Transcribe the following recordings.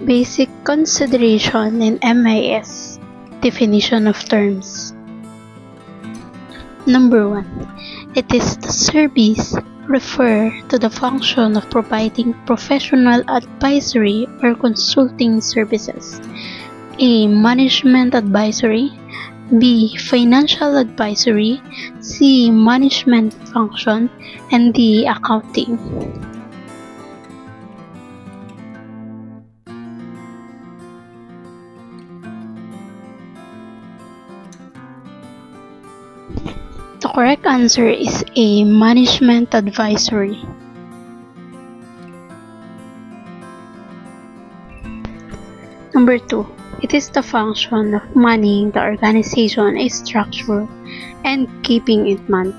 Basic consideration in MIS. Definition of terms. Number 1. It is the service refer to the function of providing professional advisory or consulting services. A. Management advisory. B. Financial advisory. C. Management function. And D. Accounting. The correct answer is A. Management advisory. Number 2. It is the function of manning the organization a structure and keeping it manned.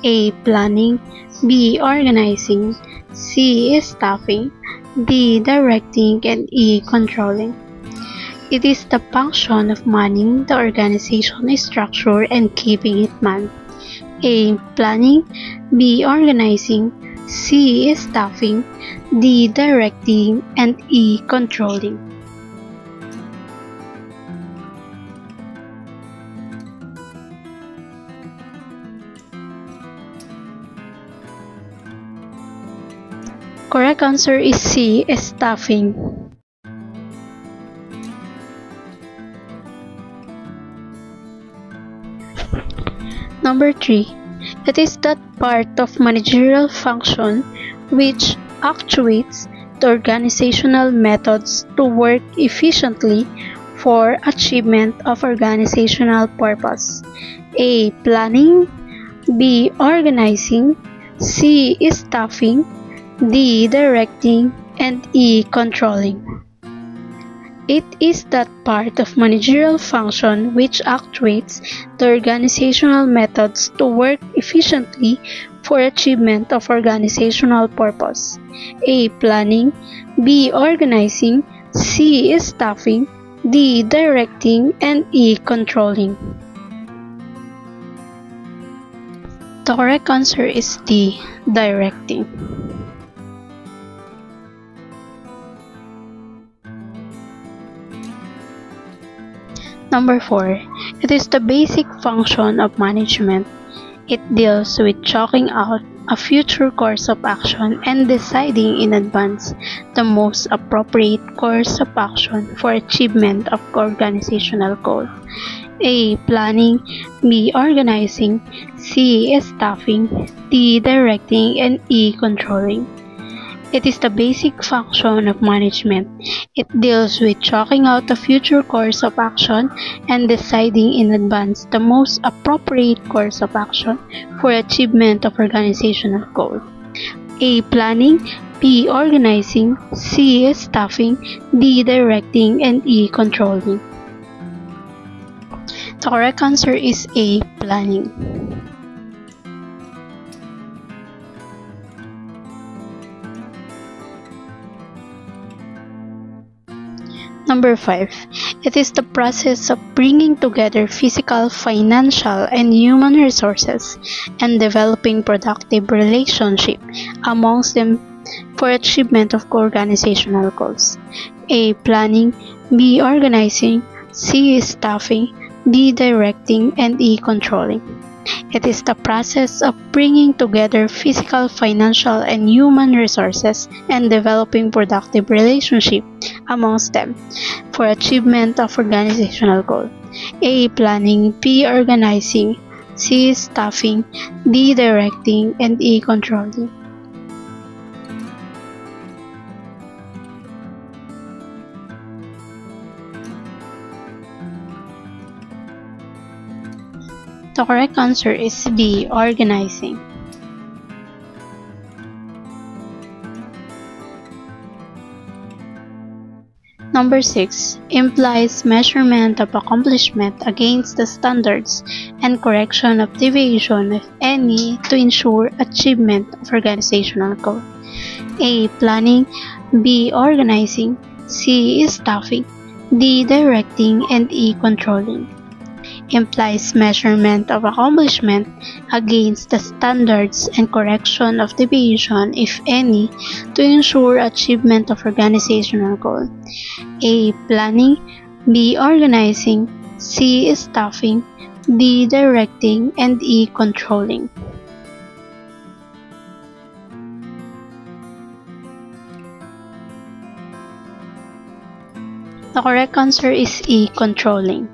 A. Planning. B. Organizing. C. Staffing. D. Directing. And E. Controlling. It is the function of manning the organization a structure and keeping it manned. A. Planning. B. Organizing. C. Staffing. D. Directing. And E. Controlling. Correct answer is C. Staffing. Number 3. It is that part of managerial function which actuates the organizational methods to work efficiently for achievement of organizational purpose. A. Planning. B. Organizing. C. Staffing. D. Directing. And E. Controlling. It is that part of managerial function which actuates the organizational methods to work efficiently for achievement of organizational purpose. A. Planning. B. Organizing. C. Staffing. D. Directing. And E. Controlling. The correct answer is D. Directing. Number 4. It is the basic function of management. It deals with chalking out a future course of action and deciding in advance the most appropriate course of action for achievement of organizational goals. A. Planning. B. Organizing. C. Staffing. D. Directing. And E. Controlling. It is the basic function of management. It deals with chalking out a future course of action and deciding in advance the most appropriate course of action for achievement of organizational goals. A. Planning. B. Organizing. C. Staffing. D. Directing. And E. Controlling. The correct answer is A. Planning. Number 5. It is the process of bringing together physical, financial, and human resources and developing productive relationships amongst them for achievement of organizational goals. A. Planning. B. Organizing. C. Staffing. D. Directing. And E. Controlling. It is the process of bringing together physical, financial, and human resources and developing productive relationships amongst them for achievement of organizational goals. A. Planning. B. Organizing. C. Staffing. D. Directing. And E. Controlling. The correct answer is B. Organizing. Number 6. Implies measurement of accomplishment against the standards and correction of deviation, if any, to ensure achievement of organizational goals. A. Planning. B. Organizing. C. Staffing. D. Directing. And E. Controlling. implies measurement of accomplishment against the standards and correction of deviation, if any, to ensure achievement of organizational goal. A. Planning. B. Organizing. C. Staffing. D. Directing. And E. Controlling. The correct answer is E. Controlling.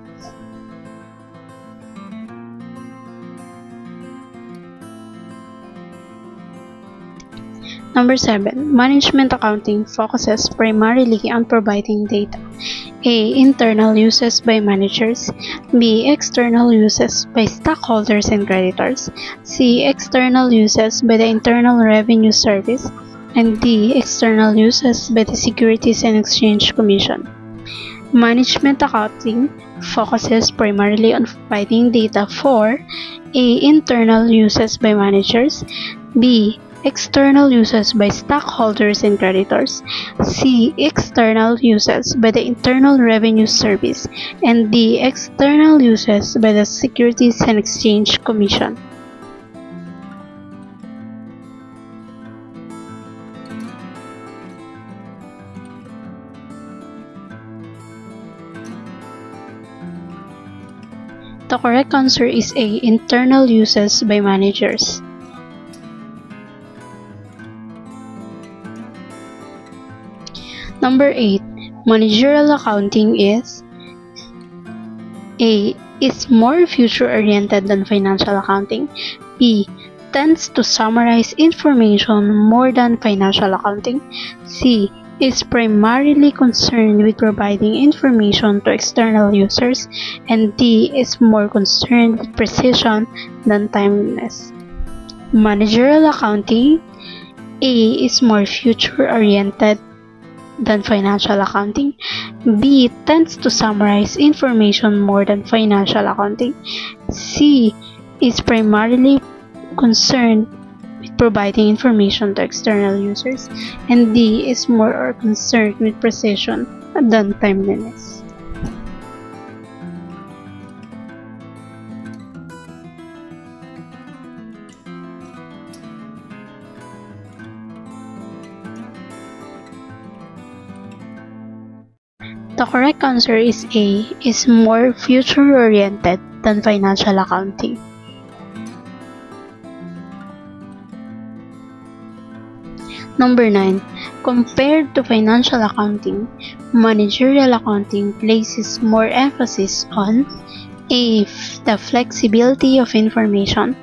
Number 7. Management accounting focuses primarily on providing data. A. Internal uses by managers. B. External uses by stockholders and creditors. C. External uses by the Internal Revenue Service. And D. External uses by the Securities and Exchange Commission. Management accounting focuses primarily on providing data for A. Internal uses by managers. B. External uses by stockholders and creditors. C. External uses by the Internal Revenue Service. And D. External uses by the Securities and Exchange Commission. The correct answer is A. Internal uses by managers. Number 8. Managerial accounting is A. Is more future-oriented than financial accounting. B. Tends to summarize information more than financial accounting. C. Is primarily concerned with providing information to external users. And D. Is more concerned with precision than timeliness. Managerial accounting. A. Is more future-oriented than financial accounting. B. Tends to summarize information more than financial accounting. C. Is primarily concerned with providing information to external users. And D. Is more concerned with precision than timeliness. The correct answer is A. Is more future-oriented than financial accounting. Number 9. Compared to financial accounting, managerial accounting places more emphasis on A. The flexibility of information.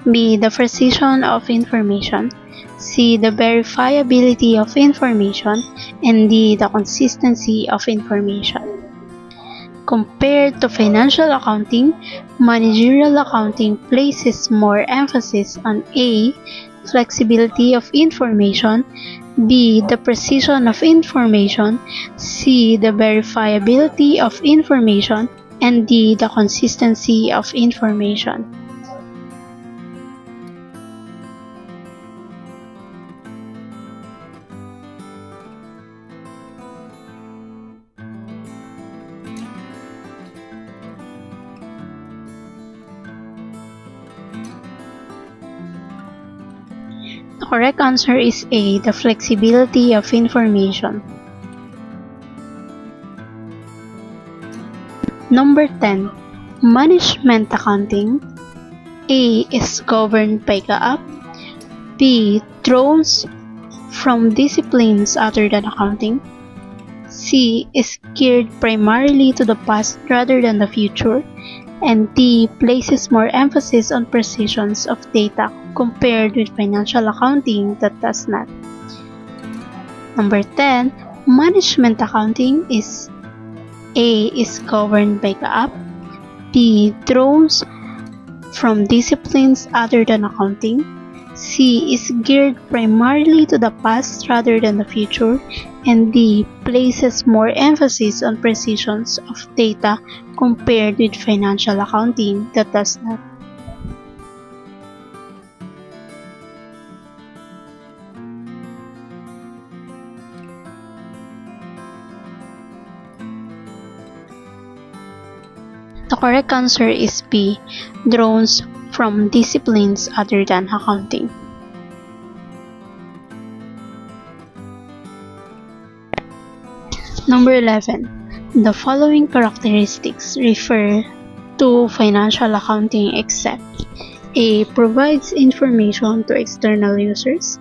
B. The precision of information. C. The verifiability of information. And D. The consistency of information. Compared to financial accounting, managerial accounting places more emphasis on A. Flexibility of information. B. The precision of information. C. The verifiability of information. And D. The consistency of information. The correct answer is A. The flexibility of information. Number 10. Management accounting. A. Is governed by GAAP. B. Draws from disciplines other than accounting. C. Is geared primarily to the past rather than the future. And D. Places more emphasis on precisions of data compared with financial accounting that does not. Number 10. Management accounting is A. Is governed by GAAP. B. Draws from disciplines other than accounting. C. Is geared primarily to the past rather than the future. And D. Places more emphasis on precisions of data compared with financial accounting that does not. The correct answer is B. Drones from disciplines other than accounting. Number 11. The following characteristics refer to financial accounting except A. Provides information to external users.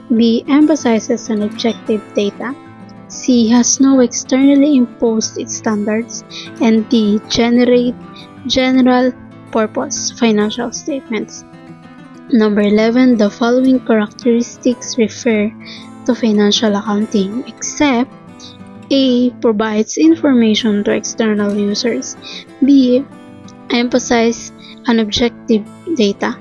B. Emphasizes on objective data. C. Has no externally imposed standards. And D. Generate general purpose financial statements. Number 11. The following characteristics refer to financial accounting except A. Provides information to external users. B. Emphasize on objective data.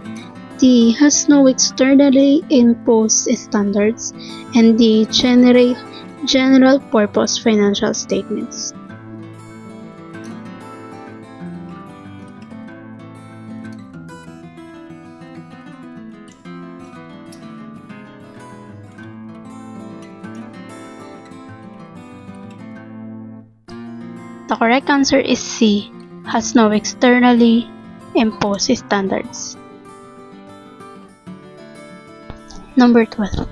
D. Has no externally imposed standards. And D. Generate general purpose financial statements. The correct answer is C. Has no externally imposed standards. Number 12.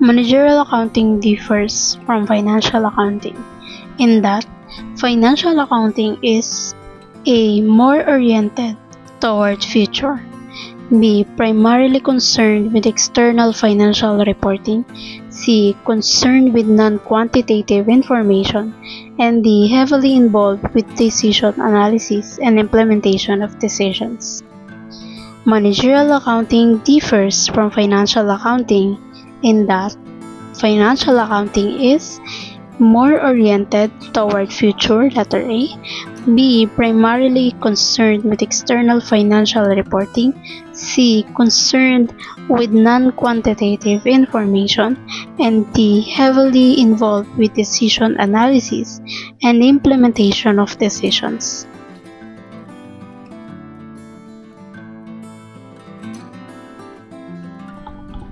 Managerial accounting differs from financial accounting in that financial accounting is A. More oriented toward future. B. Primarily concerned with external financial reporting. C. Concerned with non-quantitative information. And D. Heavily involved with decision analysis and implementation of decisions. Managerial accounting differs from financial accounting in that financial accounting is more oriented toward future, letter A. B. Primarily concerned with external financial reporting. C. Concerned with non-quantitative information. And D. Heavily involved with decision analysis and implementation of decisions.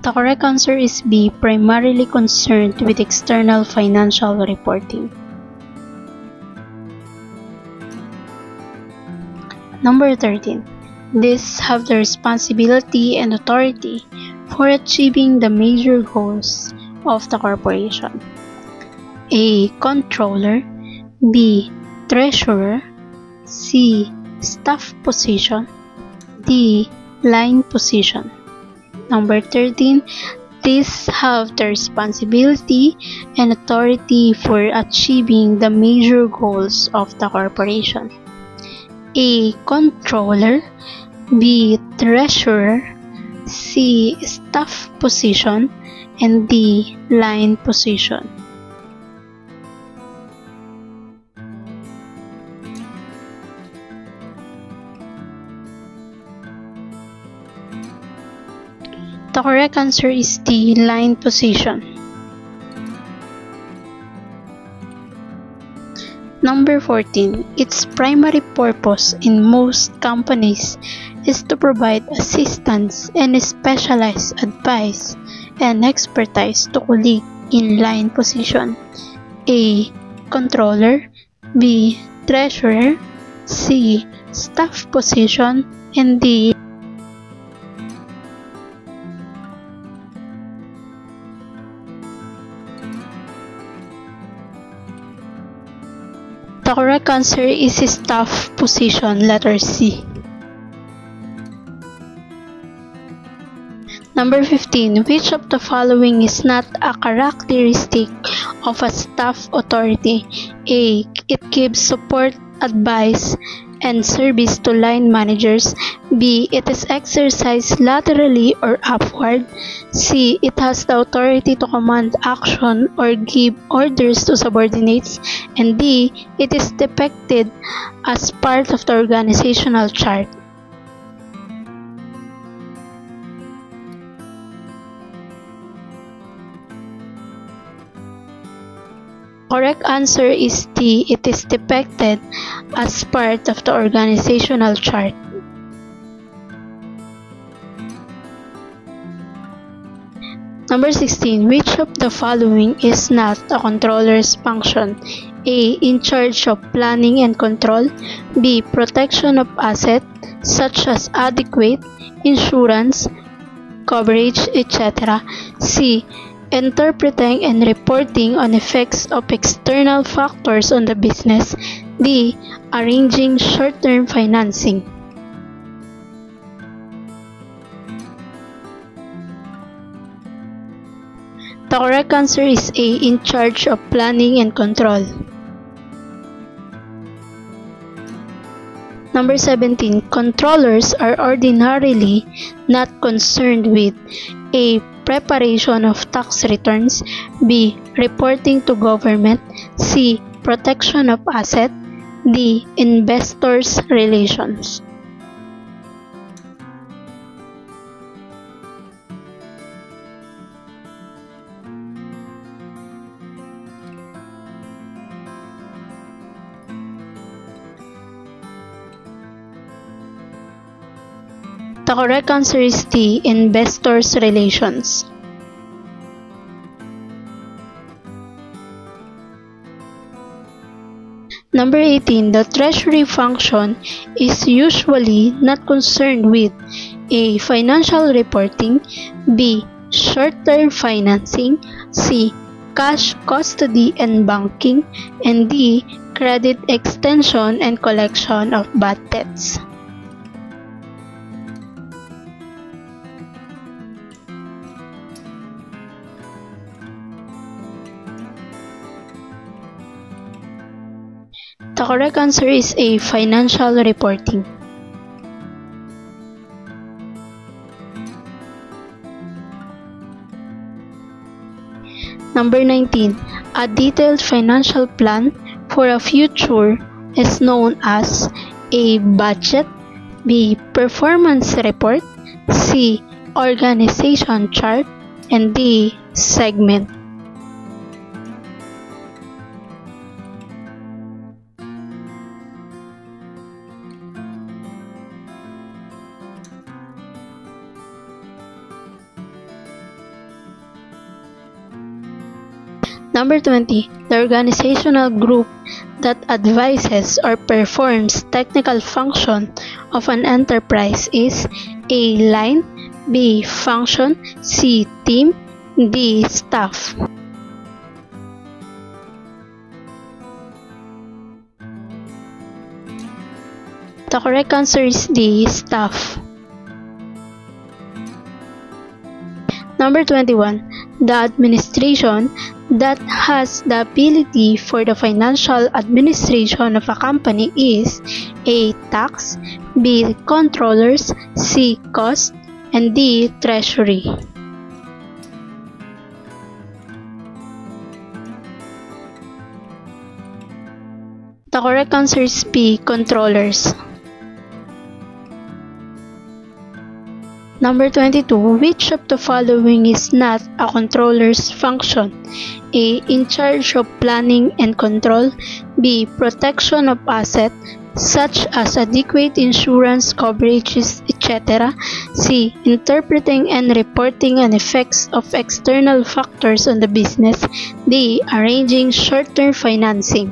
The correct answer is B. Primarily concerned with external financial reporting. Number 13. These have the responsibility and authority for achieving the major goals of the corporation. A. Controller. B. Treasurer. C. Staff position. D. Line position. Number 13. These have the responsibility and authority for achieving the major goals of the corporation. A. Controller. B. Treasurer. C. Staff position. And D. Line position. The correct answer is D. Line position. Number 14. Its primary purpose in most companies is to provide assistance and specialized advice and expertise to colleagues in line position. A. Controller. B. Treasurer. C. Staff position. And D. The correct answer is staff position, letter C. Number 15. Which of the following is not a characteristic of a staff authority? A. It gives support, advice, and service to line managers. B. It is exercised laterally or upward. C. It has the authority to command action or give orders to subordinates. And D. It is depicted as part of the organizational chart. Correct answer is D. It is depicted as part of the organizational chart. Number 16. Which of the following is not a controller's function? A. In charge of planning and control. B. Protection of assets such as adequate insurance, coverage, etc. C. Interpreting and reporting on effects of external factors on the business. D. Arranging short-term financing. The correct answer is A. In charge of planning and control. Number 17. Controllers are ordinarily not concerned with A. Preparation of tax returns. B. Reporting to government. C. Protection of assets. D. Investors' relations. The correct answer is D. Investors' relations. Number 18. The treasury function is usually not concerned with A. Financial reporting. B. Short-term financing. C. Cash custody and banking. And D. Credit extension and collection of bad debts. The correct answer is A. Financial reporting. Number 19. A detailed financial plan for a future is known as A. Budget. B. Performance report. C. Organization chart. And D. Segment. Number 20. The organizational group that advises or performs technical function of an enterprise is A. Line. B. Function. C. Team. D. Staff. The correct answer is D. Staff. Number 21. The administration that has the ability for the financial administration of a company is A. Tax. B. Controllers. C. Cost. And D. Treasury. The correct answer is B. Controllers. Number 22. Which of the following is not a controller's function? A. In charge of planning and control. B. Protection of assets such as adequate insurance coverages, etc. C. Interpreting and reporting on effects of external factors on the business. D. Arranging short-term financing.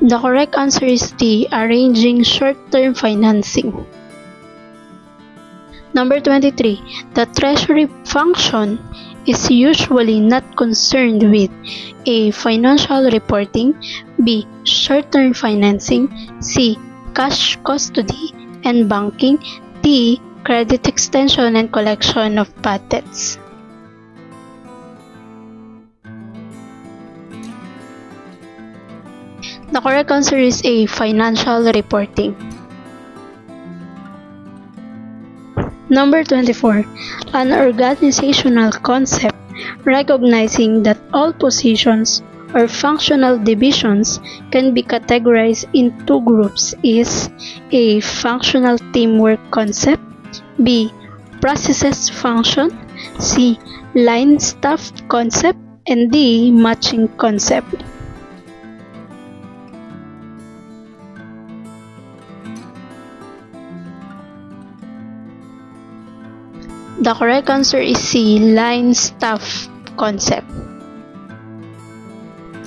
The correct answer is D. Arranging short-term financing. Number 23. The treasury function is usually not concerned with A. Financial reporting. B. Short-term financing. C. Cash custody and banking. D. Credit extension and collection of bad debts. The correct answer is A. Financial reporting. Number 24. An organizational concept recognizing that all positions or functional divisions can be categorized in two groups is A. Functional teamwork concept. B. Processes function. C. Line staff concept. And D. Matching concept. The correct answer is C. Line staff. concept.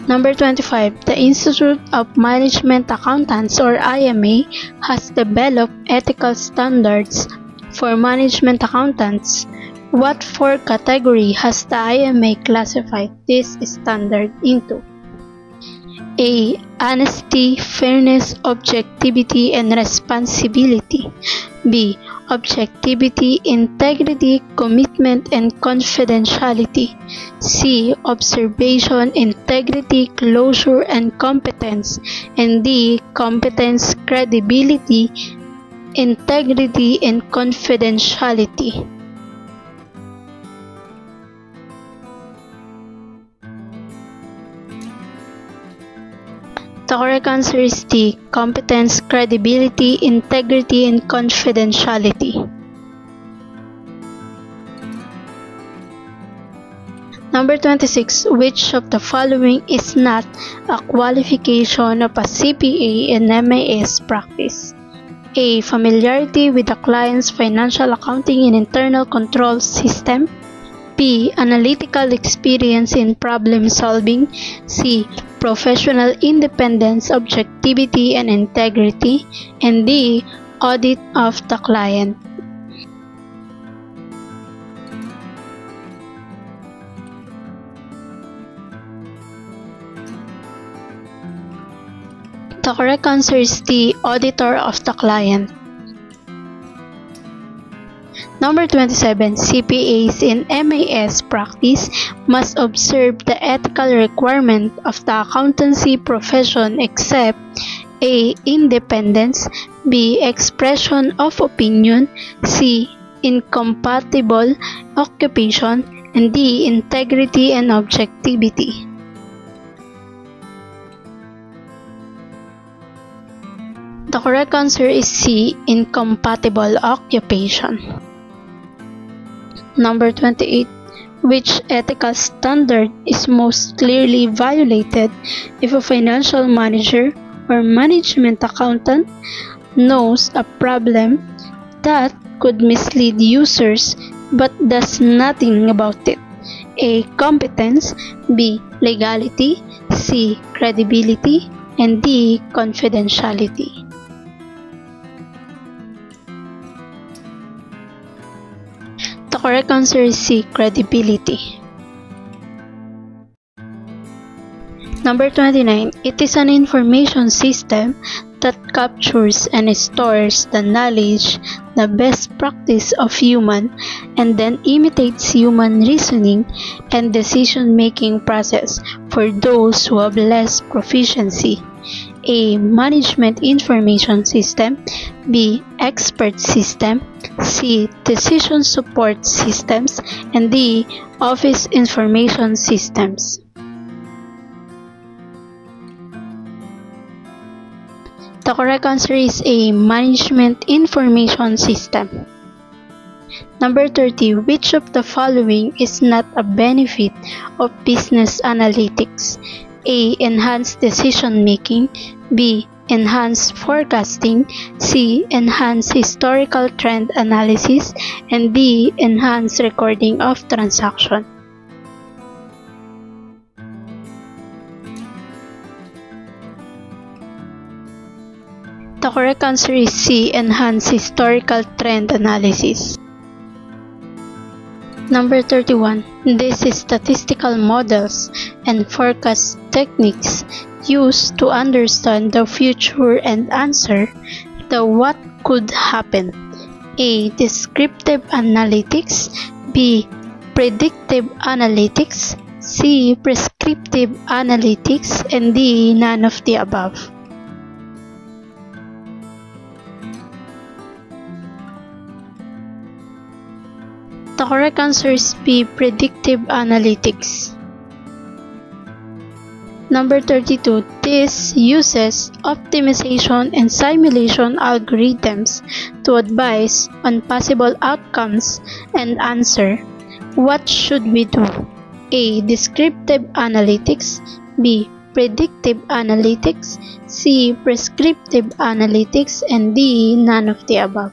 Number 25. The Institute of Management Accountants or IMA has developed ethical standards for management accountants. What four category has the IMA classified this standard into? A. Honesty, fairness, objectivity, and responsibility. B. Objectivity, integrity, commitment, and confidentiality. C. Observation, integrity, closure, and competence. And D. Competence, credibility, integrity, and confidentiality. The correct answer is D. Competence, credibility, integrity, and confidentiality. Number 26. Which of the following is not a qualification of a CPA in MAS practice? A. Familiarity with the client's financial accounting and internal control system. B. Analytical experience in problem solving. C. Professional independence, objectivity, and integrity. And D. Audit of the client. The correct answer is D. Auditor of the client. Number 27. CPAs in MAS practice must observe the ethical requirement of the accountancy profession except A. Independence, B. Expression of opinion, C. Incompatible occupation, and D. Integrity and objectivity. The correct answer is C. Incompatible occupation. Number 28. Which ethical standard is most clearly violated if a financial manager or management accountant knows a problem that could mislead users but does nothing about it? A. Competence, B. Legality, C. Credibility, and D. Confidentiality. The correct answer is C. Credibility. Number 29. It is an information system that captures and stores the knowledge, the best practice of human, and then imitates human reasoning and decision-making process for those who have less proficiency. A. Management information system, B. Expert system, C. Decision support systems, and D. Office information systems. The correct answer is A. Management information system. Number 30. Which of the following is not a benefit of business analytics? A. Enhanced decision making, B. Enhanced forecasting, C. Enhanced historical trend analysis, and D. Enhanced recording of transaction. The correct answer is C. Enhanced historical trend analysis. Number 31. These statistical models and forecast techniques used to understand the future and answer the what could happen. A. Descriptive analytics, B. Predictive analytics, C. Prescriptive analytics, and D. None of the above. The correct answer is B. Predictive analytics. Number 32. This uses optimization and simulation algorithms to advise on possible outcomes and answer. What should we do? A. Descriptive analytics, B. Predictive analytics, C. Prescriptive analytics, and D. None of the above.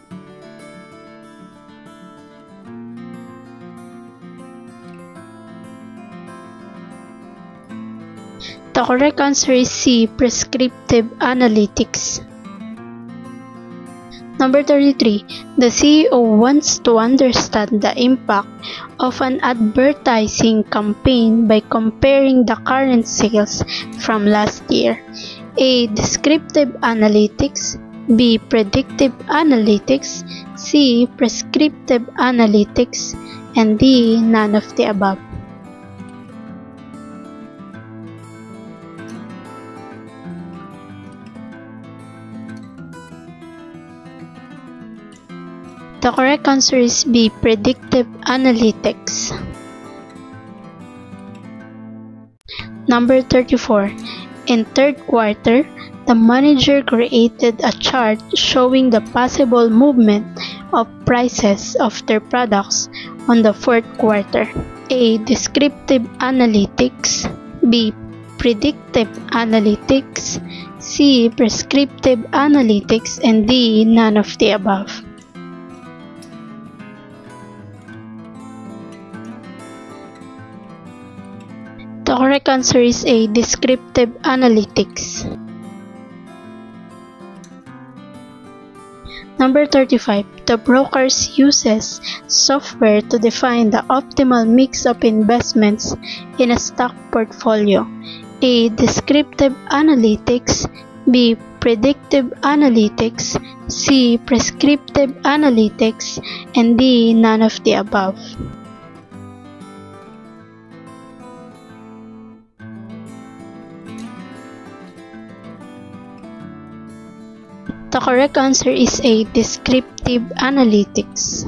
The correct answer is C. Prescriptive analytics. Number 33. The CEO wants to understand the impact of an advertising campaign by comparing the current sales from last year. A. Descriptive analytics. B. Predictive analytics. C. Prescriptive analytics. And D. None of the above. The correct answer is B. Predictive analytics. Number 34. In third quarter, the manager created a chart showing the possible movement of prices of their products on the fourth quarter. A. Descriptive analytics. B. Predictive analytics. C. Prescriptive analytics. And D. None of the above. The correct answer is A. Descriptive analytics. Number 35. The broker uses software to define the optimal mix of investments in a stock portfolio. A. Descriptive analytics. B. Predictive analytics. C. Prescriptive analytics. And D. None of the above. The correct answer is A. Descriptive analytics.